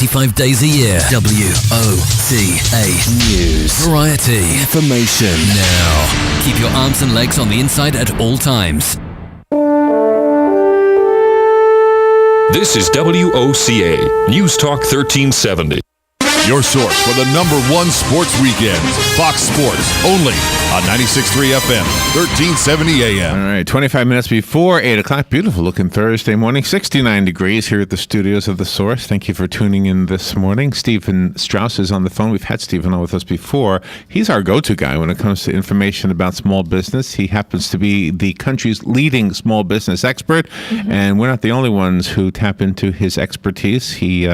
365 days a year. WOCA News. Variety. Information. Now. Keep your arms and legs on the inside at all times. This is WOCA, News Talk 1370. Your source for the number one sports weekends. Fox Sports, only on 96.3 FM, 1370 AM. All right, 25 minutes before 8 o'clock. Beautiful looking Thursday morning. 69 degrees here at the studios of The Source. Thank you for tuning in this morning. Stephen Strauss is on the phone. We've had Stephen on with us before. He's our go-to guy when it comes to information about small business. He happens to be the country's leading small business expert, and we're not the only ones who tap into his expertise. He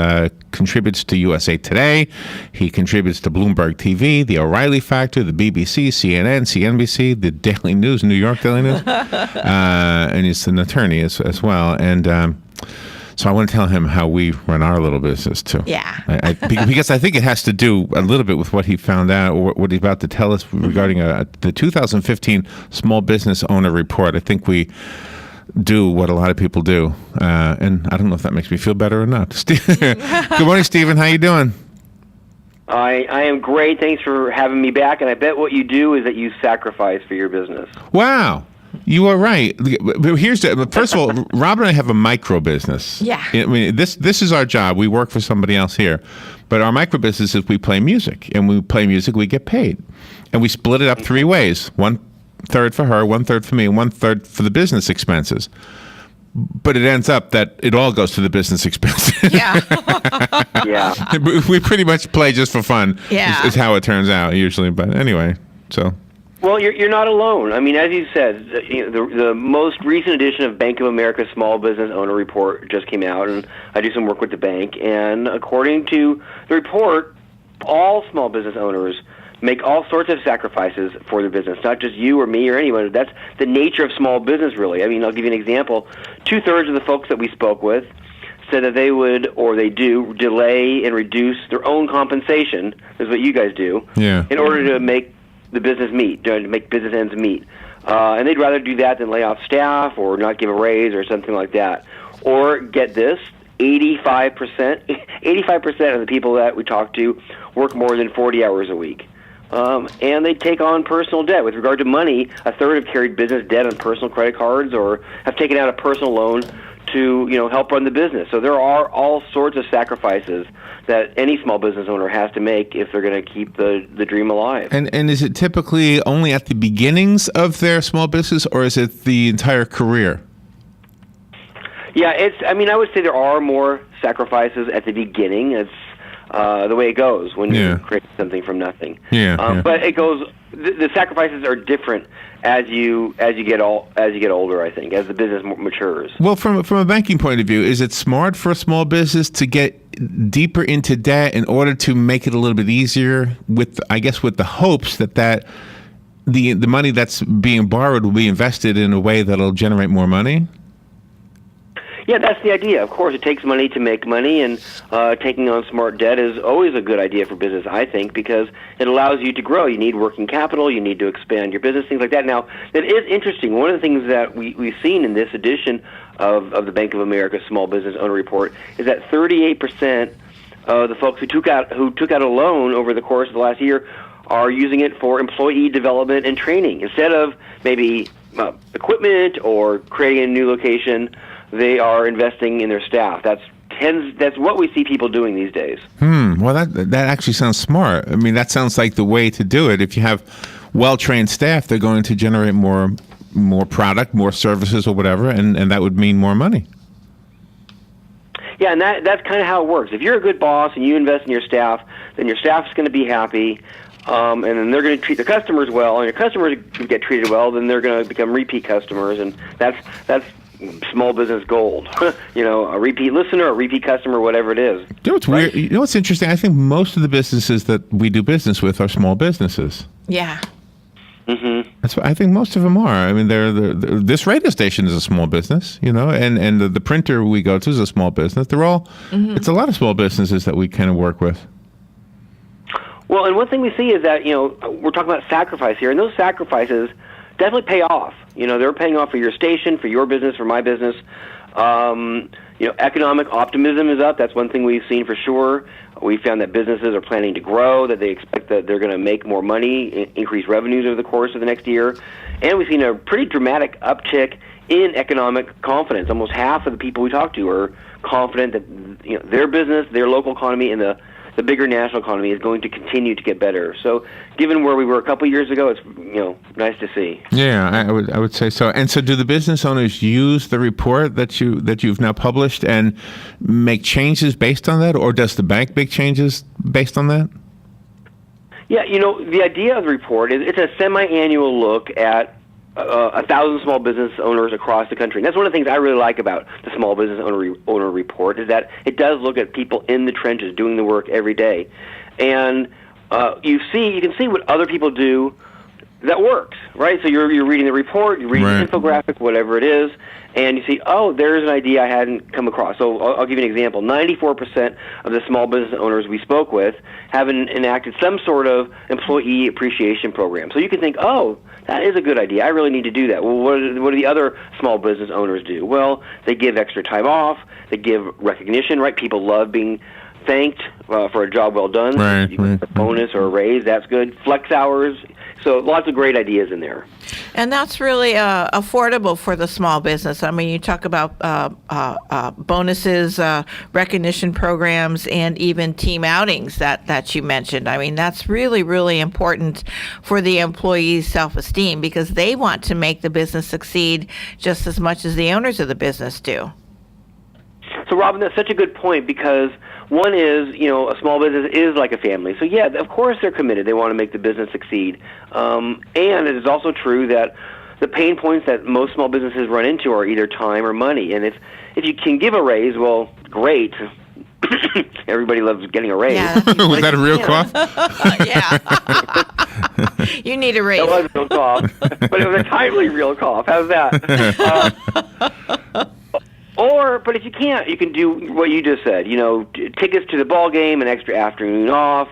contributes to USA Today. He contributes to Bloomberg TV, The O'Reilly Factor, the BBC, CNN, CNBC, the Daily News, New York Daily News, and he's an attorney as well. And so I want to tell him how we run our little business too. Yeah. Because I think it has to do a little bit with what he found out, or what he's about to tell us regarding the 2015 Small Business Owner Report. I think we do what a lot of people do, and I don't know if that makes me feel better or not. Good morning, Stephen. How you doing? I am great. Thanks for having me back. And I bet what you do is that you sacrifice for your business. Wow. You are right. First of all, Rob and I have a micro business. Yeah. I mean, this is our job. We work for somebody else here. But our micro business is we play music. And when we play music, we get paid. And we split it up three ways. 1/3 for her, 1/3 for me, and 1/3 for the business expenses. But it ends up that it all goes to the business expenses. Yeah. Yeah. We pretty much play just for fun. Yeah. Is how it turns out usually. But anyway, so. Well, you're not alone. I mean, as you said, the most recent edition of Bank of America's Small Business Owner Report just came out, and I do some work with the bank. And according to the report, all small business owners make all sorts of sacrifices for their business, not just you or me or anyone. That's the nature of small business, really. I mean, I'll give you an example. 2/3 of the folks that we spoke with said that they would, or they do, delay and reduce their own compensation, is what you guys do, in order to make the business meet, to make business ends meet. And they'd rather do that than lay off staff or not give a raise or something like that. Or, get this, 85% of the people that we talk to work more than 40 hours a week. And they take on personal debt. With regard to money, 1/3 have carried business debt on personal credit cards or have taken out a personal loan to, help run the business. So there are all sorts of sacrifices that any small business owner has to make if they're going to keep the dream alive. And is it typically only at the beginnings of their small business, or is it the entire career? Yeah, I would say there are more sacrifices at the beginning. It's the way it goes when you create something from nothing. But it goes. The sacrifices are different as you get older. I think as the business matures. Well, from a banking point of view, is it smart for a small business to get deeper into debt in order to make it a little bit easier? With the hopes that the money that's being borrowed will be invested in a way that'll generate more money. Yeah, that's the idea. Of course, it takes money to make money, and taking on smart debt is always a good idea for business, I think, because it allows you to grow. You need working capital. You need to expand your business, things like that. Now, it is interesting. One of the things that we've seen in this edition of the Bank of America Small Business Owner Report is that 38% of the folks who took out a loan over the course of the last year are using it for employee development and training. Instead of maybe equipment or creating a new location, they are investing in their staff. That's what we see people doing these days. Well, that actually sounds smart. I mean, that sounds like the way to do it. If you have well-trained staff, they're going to generate more product, more services or whatever, and that would mean more money. Yeah, and that's kind of how it works. If you're a good boss and you invest in your staff, then your staff's going to be happy, and then they're going to treat the customers well, and your customers get treated well, then they're going to become repeat customers, and that's small business gold. A repeat listener, a repeat customer, whatever it is. You know what's weird? You know what's interesting? I think most of the businesses that we do business with are small businesses. Yeah. Mm-hmm. That's what I think most of them are. I mean, this radio station is a small business, and the printer we go to is a small business. They're all. It's a lot of small businesses that we kind of work with. Well, and one thing we see is that we're talking about sacrifice here, and those sacrifices definitely pay off. They're paying off for your station, for your business, for my business. Economic optimism is up. That's one thing we've seen for sure. We found that businesses are planning to grow, that they expect that they're going to make more money, increase revenues over the course of the next year. And we've seen a pretty dramatic uptick in economic confidence. Almost half of the people we talk to are confident that their business, their local economy, and the bigger national economy is going to continue to get better. So, given where we were a couple of years ago, it's nice to see. Yeah, I would say so. And so, do the business owners use the report that you've now published and make changes based on that, or does the bank make changes based on that? Yeah, the idea of the report is it's a semi-annual look at 1,000 small business owners across the country. And that's one of the things I really like about the Small Business Owner Report is that it does look at people in the trenches doing the work every day. And you can see what other people do that works, right? So you're reading the report, you're reading the infographic, whatever it is, and you see, oh, there's an idea I hadn't come across. So I'll give you an example. 94% of the small business owners we spoke with have enacted some sort of employee appreciation program. So you can think, oh, that is a good idea. I really need to do that. Well, what do the other small business owners do? Well, they give extra time off. They give recognition, right? People love being thanked for a job well done. Right, you get a bonus or a raise, that's good. Flex hours. So lots of great ideas in there. And that's really affordable for the small business. I mean, you talk about bonuses, recognition programs, and even team outings that you mentioned. I mean, that's really, really important for the employees' self-esteem because they want to make the business succeed just as much as the owners of the business do. So, Robin, that's such a good point because one is, a small business is like a family. So, yeah, of course they're committed. They want to make the business succeed. And it is also true that the pain points that most small businesses run into are either time or money. And if you can give a raise, well, great. Everybody loves getting a raise. Yeah, Was that a real cough? Yeah. You need a raise. It was a real cough, but it was a timely real cough. How's that? But if you can't, you can do what you just said. Tickets to the ball game, an extra afternoon off,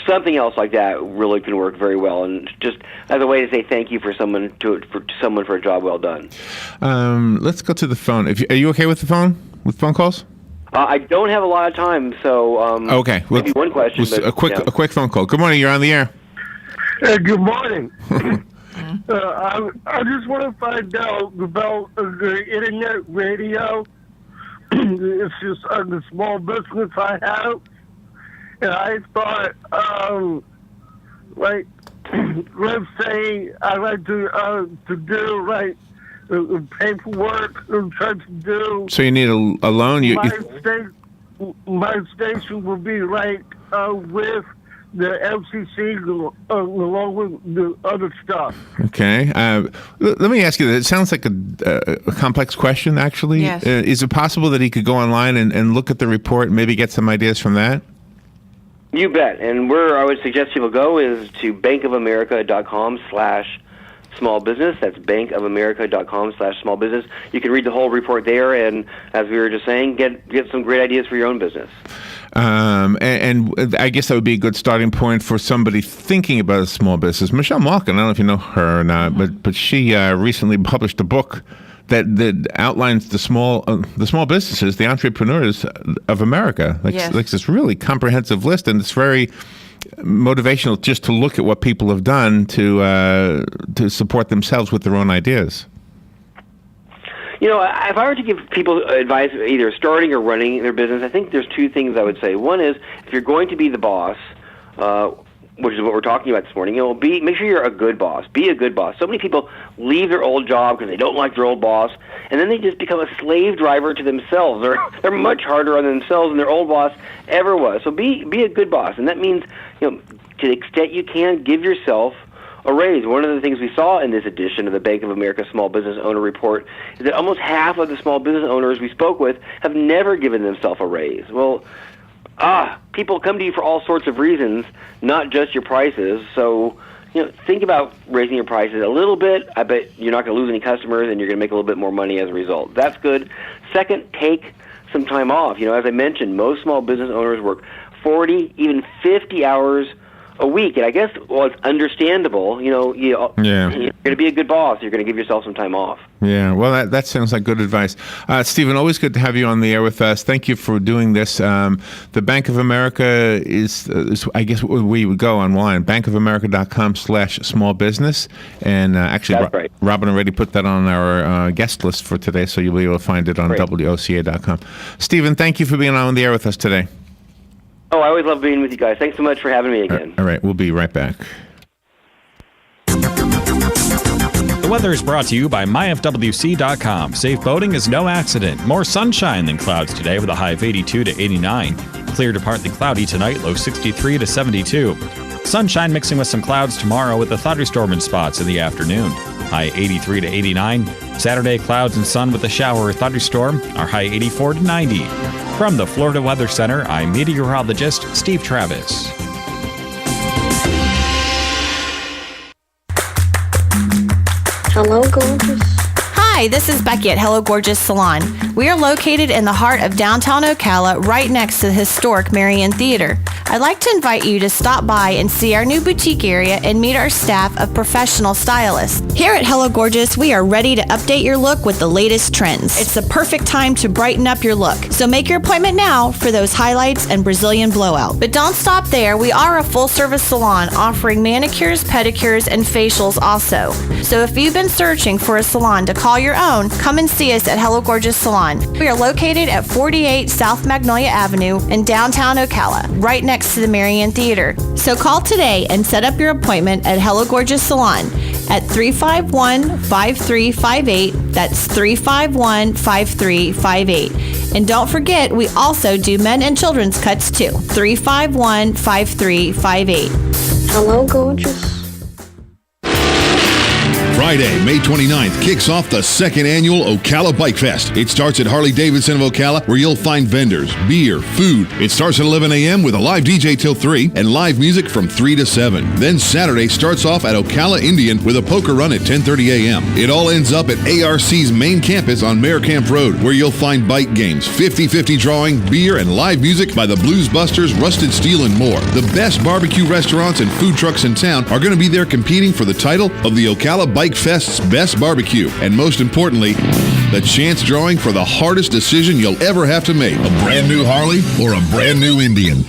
something else like that really can work very well, and just as a way to say thank you for someone for a job well done. Let's go to the phone. Are you okay with the phone? With phone calls? I don't have a lot of time, so okay. Maybe one question. A quick phone call. Good morning. You're on the air. Good morning. I just want to find out about the internet radio. It's just the small business I have, and I thought, let's say I like to do paperwork and try to do. So you need a loan. My station will be with the FCC along with the other stuff. Okay. Let me ask you, it sounds like a complex question, actually. Yes. Is it possible that he could go online and look at the report and maybe get some ideas from that? You bet. And where I would suggest people go is to bankofamerica.com/small business. That's bankofamerica.com/small business. You can read the whole report there, and as we were just saying, get some great ideas for your own business. And I guess that would be a good starting point for somebody thinking about a small business. Michelle Malkin, I don't know if you know her or not, but she recently published a book that outlines the small businesses, the entrepreneurs of America. Like this really comprehensive list, and it's very motivational just to look at what people have done to support themselves with their own ideas. If I were to give people advice either starting or running their business, I think there's two things I would say. One is, if you're going to be the boss, which is what we're talking about this morning, make sure you're a good boss. Be a good boss. So many people leave their old job because they don't like their old boss, and then they just become a slave driver to themselves. They're much harder on themselves than their old boss ever was. So be a good boss, and that means, to the extent you can, give yourself a raise. One of the things we saw in this edition of the Bank of America Small Business Owner Report is that almost half of the small business owners we spoke with have never given themselves a raise. Well, people come to you for all sorts of reasons, not just your prices. So, think about raising your prices a little bit. I bet you're not going to lose any customers, and you're going to make a little bit more money as a result. That's good. Second, take some time off. As I mentioned, most small business owners work 40, even 50 hours a week. And I guess, well, it's understandable. You're going to be a good boss. You're going to give yourself some time off. Yeah, well, that sounds like good advice. Stephen, always good to have you on the air with us. Thank you for doing this. The Bank of America is I guess we would go online, bankofamerica.com/small business. And actually, That's right. Robin already put that on our guest list for today, so you'll be able to find it on WOCA.com. Stephen, thank you for being on the air with us today. Oh, I always love being with you guys. Thanks so much for having me again. All right, we'll be right back. The weather is brought to you by myfwc.com. Safe boating is no accident. More sunshine than clouds today with a high of 82 to 89. Clear to partly cloudy tonight, low 63 to 72. Sunshine mixing with some clouds tomorrow with a thunderstorm in spots in the afternoon. High 83 to 89. Saturday, clouds and sun with a shower or thunderstorm. Our high 84 to 90. From the Florida Weather Center, I'm meteorologist Steve Travis. Hello, gorgeous. Hi, this is Becky at Hello Gorgeous Salon. We are located in the heart of downtown Ocala, right next to the historic Marion Theater. I'd like to invite you to stop by and see our new boutique area and meet our staff of professional stylists. Here at Hello Gorgeous, we are ready to update your look with the latest trends. It's the perfect time to brighten up your look. So make your appointment now for those highlights and Brazilian blowout. But don't stop there. We are a full-service salon offering manicures, pedicures, and facials also. So if you've been searching for a salon to call your own, come and see us at Hello Gorgeous Salon. We are located at 48 South Magnolia Avenue in downtown Ocala, right next to the Marion Theater. So call today and set up your appointment at Hello Gorgeous Salon at 351-5358. That's 351-5358. And don't forget, we also do men and children's cuts too. 351-5358. Hello, gorgeous. Friday, May 29th, kicks off the second annual Ocala Bike Fest. It starts at Harley-Davidson of Ocala, where you'll find vendors, beer, food. It starts at 11 a.m. with a live DJ till 3 and live music from 3 to 7. Then Saturday starts off at Ocala Indian with a poker run at 10:30 a.m. It all ends up at ARC's main campus on Mayor Camp Road, where you'll find bike games, 50-50 drawing, beer, and live music by the Blues Busters, Rusted Steel, and more. The best barbecue restaurants and food trucks in town are going to be there competing for the title of the Ocala Bike Fest's Best Barbecue. And most importantly, the chance drawing for the hardest decision you'll ever have to make. A brand new Harley or a brand new Indian.